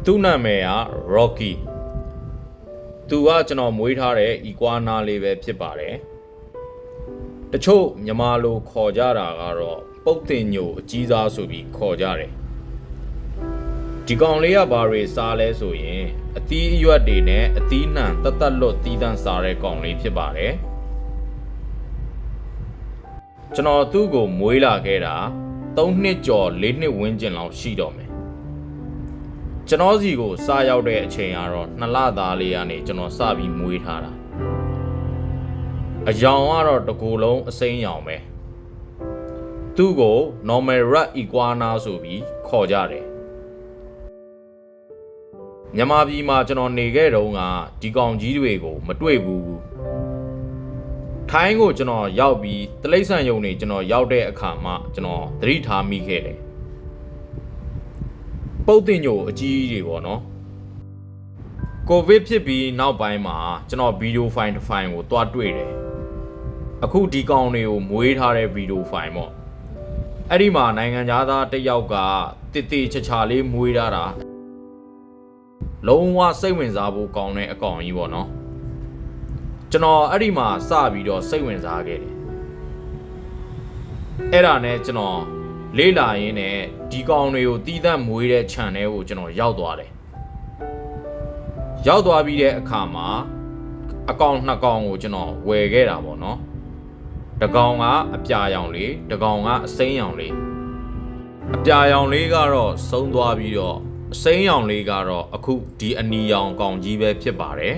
သူ့နာမည်က Rocky သူကကျွန်တော်မွေးထားတဲ့ iguana လေးပဲဖြစ်ပါတယ်တချို့မြန်မာလိုခေါ်ကြတာကတော့ပုတ်တင်ညိုအကြီးစားဆိုပြီးခေါ်ကြတယ်ဒီကောင်လေးကဘာတွေစားလဲဆိုရင်အသီးအရွက်တွေနဲ့အသီးနှံတတ်လွတ်တီးတန့်စားတဲ့ကောင်လေးဖြစ်ပါတယ်ကျွန်တော်သူ့ကိုမွေးလာခဲ့တာ3နှစ်ကျော်4နှစ်ဝန်းကျင်လောက်ရှိတော့မယ်ကျွန်တော်စီကိုစရောက်တဲ့အချိန်ကတော့2လသားလေးကနေကျွန်တော်စပြီးမွေးထားတာအယောင်ကတော့တကူလုံးအစိမ်းရောင်ပဲသူ့ကို normal rat iguana ဆိုပြီးခေါ်ကြတယ်မြန်မာပြည်မှာကျွန်တော်နေခဲ့တုန်းကဒီကောင်ကြီးတွေကိုမတွေ့ဘူးထိုင်းကိုကျွန်တော်ရောက်ပြီးတိရစ္ဆာန်ယုံနေကျွန်တော်ရောက်တဲ့အခါမှကျွန်တော်သတိထားမိခဲ့တယ်ပုတ်တင်ညိုအကြီးကြီးတွေပေါ့နော်ကိုဗစ်ဖြစ်ပြီးနောက်ပိုင်းမှာကျွန်တော်ဗီဒီယိုဖိုင်တစ်ဖိုင်ကိုတွားတွေ့တယ်အခုဒီကောင်တွေကိုမွေးထားတဲ့ဗီဒီယိုဖိုင်ပေါ့အဲ့ဒီမှာနိုင်ငံသားတစ်ယောက်ကတစ်တိချာလေးမွေးထားတာလုံးဝစိတ်ဝင်စားဖို့ကောင်းတဲ့အကောင်ကြီးပေါ့နော်ကျွန်တော်အဲ့ဒီမှာစပြီးတော့စိတ်ဝင်စားခဲ့တယ်အဲ့ဒါနဲ့ကျွန်တော်လေးလာရင်းနဲ့ဒီကောင်တွေကိုတီးသန့်မွေးတဲ့ channel ကိုကျွန်တော်ရောက်သွားတယ်ရောက်သွားပြီးတဲ့အခါမှာအကောင်2ကောင်ကိုကျွန်တော်ဝယ်ခဲ့တာပေါ့နော်တစ်ကောင်ကအပြာရောင်လေးတစ်ကောင်ကအစိမ်းရောင်လေးအပြာရောင်လေးကတော့ဆုံးသွားပြီးတော့အစိမ်းရောင်လေးကတော့အခုဒီအနီရောင်ကောင်ကြီးပဲဖြစ်ပါတယ်